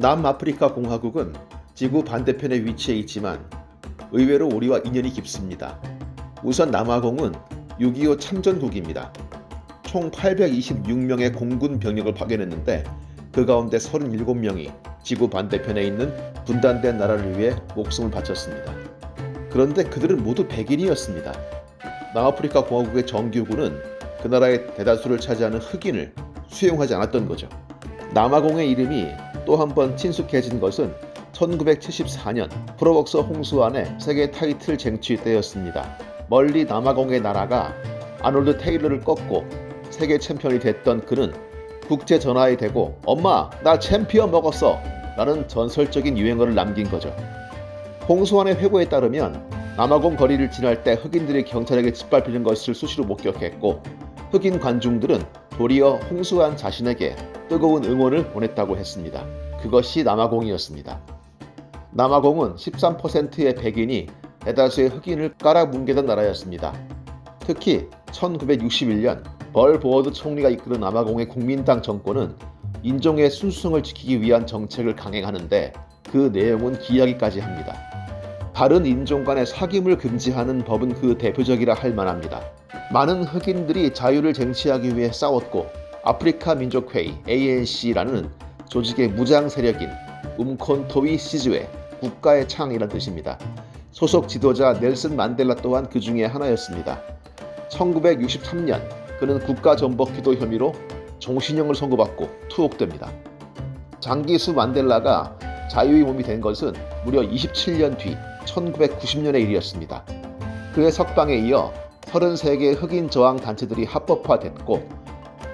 남아프리카 공화국은 지구 반대편에 위치해 있지만 의외로 우리와 인연이 깊습니다. 우선 남아공은 6.25 참전국입니다. 총 826명의 공군 병력을 파견했는데 그 가운데 37명이 지구 반대편에 있는 분단된 나라를 위해 목숨을 바쳤습니다. 그런데 그들은 모두 백인이었습니다. 남아프리카 공화국의 정규군은 그 나라의 대다수를 차지하는 흑인을 수용하지 않았던 거죠. 남아공의 이름이 또 한 번 친숙해진 것은 1974년 프로벅서 홍수환의 세계 타이틀 쟁취 때였습니다. 멀리 남아공의 나라가 아놀드 테일러를 꺾고 세계 챔피언이 됐던 그는 국제 전화에 대고 "엄마, 나 챔피언 먹었어" 라는 전설적인 유행어를 남긴 거죠. 홍수환의 회고에 따르면 남아공 거리를 지날 때 흑인들이 경찰에게 짓밟히는 것을 수시로 목격했고 흑인 관중들은 도리어 홍수환 자신에게 뜨거운 응원을 보냈다고 했습니다. 그것이 남아공이었습니다. 남아공은 13%의 백인이 대다수의 흑인을 깔아뭉개던 나라였습니다. 특히 1961년 벌 보어드 총리가 이끄는 남아공의 국민당 정권은 인종의 순수성을 지키기 위한 정책을 강행하는데 그 내용은 기이하기까지 합니다. 다른 인종 간의 사귐을 금지하는 법은 그 대표적이라 할 만합니다. 많은 흑인들이 자유를 쟁취하기 위해 싸웠고 아프리카 민족회의 ANC라는 조직의 무장 세력인 움콘토위 시즈웨 국가의 창이란 뜻입니다. 소속 지도자 넬슨 만델라 또한 그 중에 하나였습니다. 1963년 그는 국가전복기도 혐의로 종신형을 선고받고 투옥됩니다. 장기수 만델라가 자유의 몸이 된 것은 무려 27년 뒤 1990년의 일이었습니다. 그의 석방에 이어 33개의 흑인 저항 단체들이 합법화됐고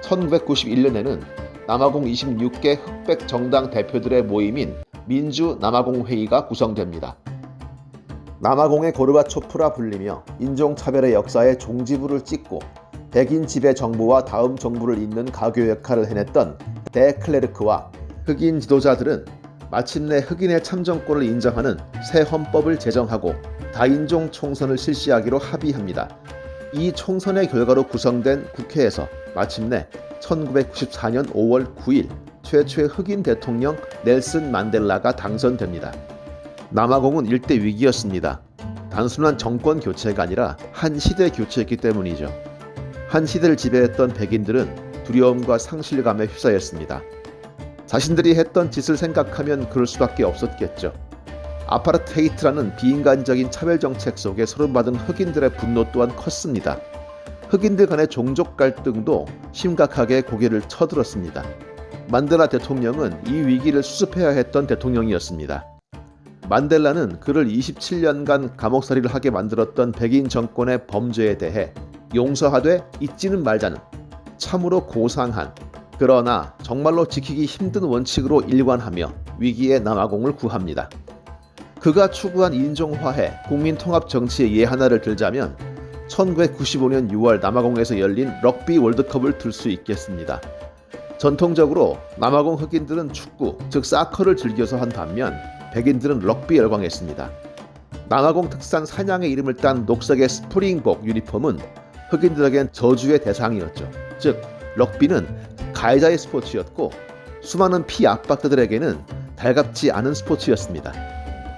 1991년에는 남아공 26개 흑백 정당 대표들의 모임인 민주 남아공회의가 구성됩니다. 남아공의 고르바초프라 불리며 인종차별의 역사에 종지부를 찍고 백인 지배 정부와 다음 정부를 잇는 가교 역할을 해냈던 데클레르크와 흑인 지도자들은 마침내 흑인의 참정권을 인정하는 새 헌법을 제정하고 다인종 총선을 실시하기로 합의합니다. 이 총선의 결과로 구성된 국회에서 마침내 1994년 5월 9일 최초의 흑인 대통령 넬슨 만델라가 당선됩니다. 남아공은 일대 위기였습니다. 단순한 정권 교체가 아니라 한 시대 교체였기 때문이죠. 한 시대를 지배했던 백인들은 두려움과 상실감에 휩싸였습니다. 자신들이 했던 짓을 생각하면 그럴 수밖에 없었겠죠. 아파르테이트라는 비인간적인 차별 정책 속에 소름받은 흑인들의 분노 또한 컸습니다. 흑인들 간의 종족 갈등도 심각하게 고개를 쳐들었습니다. 만델라 대통령은 이 위기를 수습해야 했던 대통령이었습니다. 만델라는 그를 27년간 감옥살이를 하게 만들었던 백인 정권의 범죄에 대해 용서하되 잊지는 말자는 참으로 고상한 그러나 정말로 지키기 힘든 원칙으로 일관하며 위기의 남아공을 구합니다. 그가 추구한 인종화해, 국민통합 정치의 예 하나를 들자면 1995년 6월 남아공에서 열린 럭비 월드컵을 들 수 있겠습니다. 전통적으로 남아공 흑인들은 축구, 즉 사커를 즐겨서 한 반면 백인들은 럭비에 열광했습니다. 남아공 특산 사냥의 이름을 딴 녹색의 스프링복 유니폼은 흑인들에겐 저주의 대상이었죠. 즉 럭비는 가해자의 스포츠였고 수많은 피압박자들에게는 달갑지 않은 스포츠였습니다.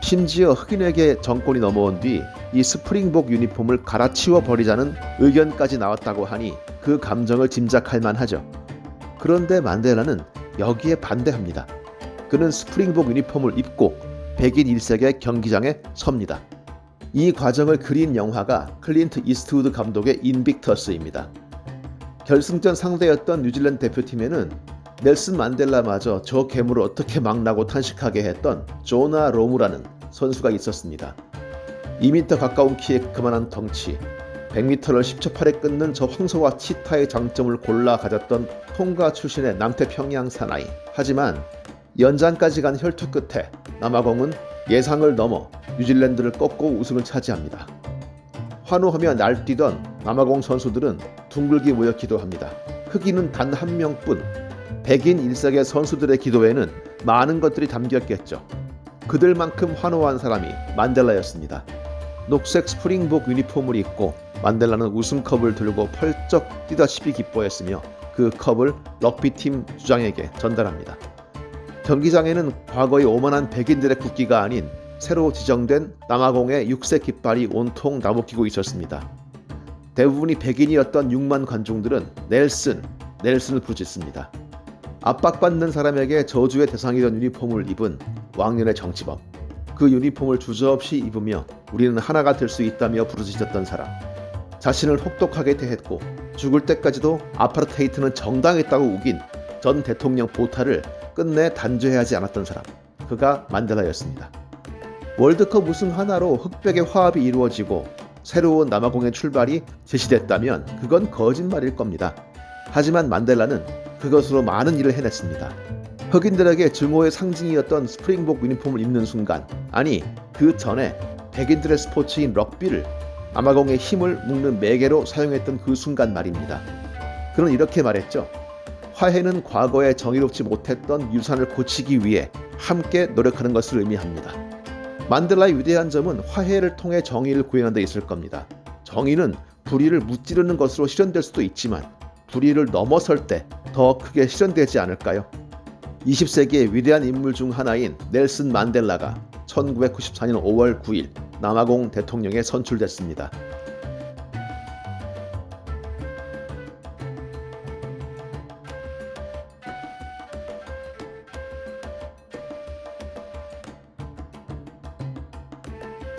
심지어 흑인에게 정권이 넘어온 뒤 이 스프링복 유니폼을 갈아치워 버리자는 의견까지 나왔다고 하니 그 감정을 짐작할 만하죠. 그런데 만델라는 여기에 반대합니다. 그는 스프링복 유니폼을 입고 백인 1세의 경기장에 섭니다. 이 과정을 그린 영화가 클린트 이스트우드 감독의 인빅터스입니다. 결승전 상대였던 뉴질랜드 대표팀에는 넬슨 만델라마저 저 괴물을 어떻게 막나고 탄식하게 했던 조나 로무라는 선수가 있었습니다. 2m 가까운 키에 그만한 덩치, 100m를 10초 8에 끊는 저 황소와 치타의 장점을 골라 가졌던 통가 출신의 남태평양 사나이. 하지만 연장까지 간 혈투 끝에 남아공은 예상을 넘어 뉴질랜드를 꺾고 우승을 차지합니다. 환호하며 날뛰던 남아공 선수들은 둥글게 모여 기도합니다. 흑인은 단 한 명뿐. 백인 1세의 선수들의 기도에는 많은 것들이 담겼겠죠. 그들만큼 환호한 사람이 만델라였습니다. 녹색 스프링복 유니폼을 입고 만델라는 우승컵을 들고 펄쩍 뛰다시피 기뻐했으며 그 컵을 럭비팀 주장에게 전달합니다. 경기장에는 과거의 오만한 백인들의 국기가 아닌 새로 지정된 남아공의 6색 깃발이 온통 나부끼고 있었습니다. 대부분이 백인이었던 6만 관중들은 넬슨을 부르짖습니다. 압박받는 사람에게 저주의 대상이던 유니폼을 입은 왕년의 정치범. 그 유니폼을 주저없이 입으며 우리는 하나가 될 수 있다며 부르짖었던 사람. 자신을 혹독하게 대했고 죽을 때까지도 아파르테이트는 정당했다고 우긴 전 대통령 보타를 끝내 단죄하지 않았던 사람. 그가 만델라였습니다. 월드컵 우승 하나로 흑백의 화합이 이루어지고 새로운 남아공의 출발이 제시됐다면 그건 거짓말일 겁니다. 하지만 만델라는 그것으로 많은 일을 해냈습니다. 흑인들에게 증오의 상징이었던 스프링복 유니폼을 입는 순간, 아니 그 전에 백인들의 스포츠인 럭비를 남아공의 힘을 묶는 매개로 사용했던 그 순간 말입니다. 그는 이렇게 말했죠. 화해는 과거에 정의롭지 못했던 유산을 고치기 위해 함께 노력하는 것을 의미합니다. 만델라의 위대한 점은 화해를 통해 정의를 구현한 데 있을 겁니다. 정의는 불의를 무찌르는 것으로 실현될 수도 있지만 불의를 넘어설 때 더 크게 실현되지 않을까요? 20세기의 위대한 인물 중 하나인 넬슨 만델라가 1994년 5월 9일 남아공 대통령에 선출됐습니다.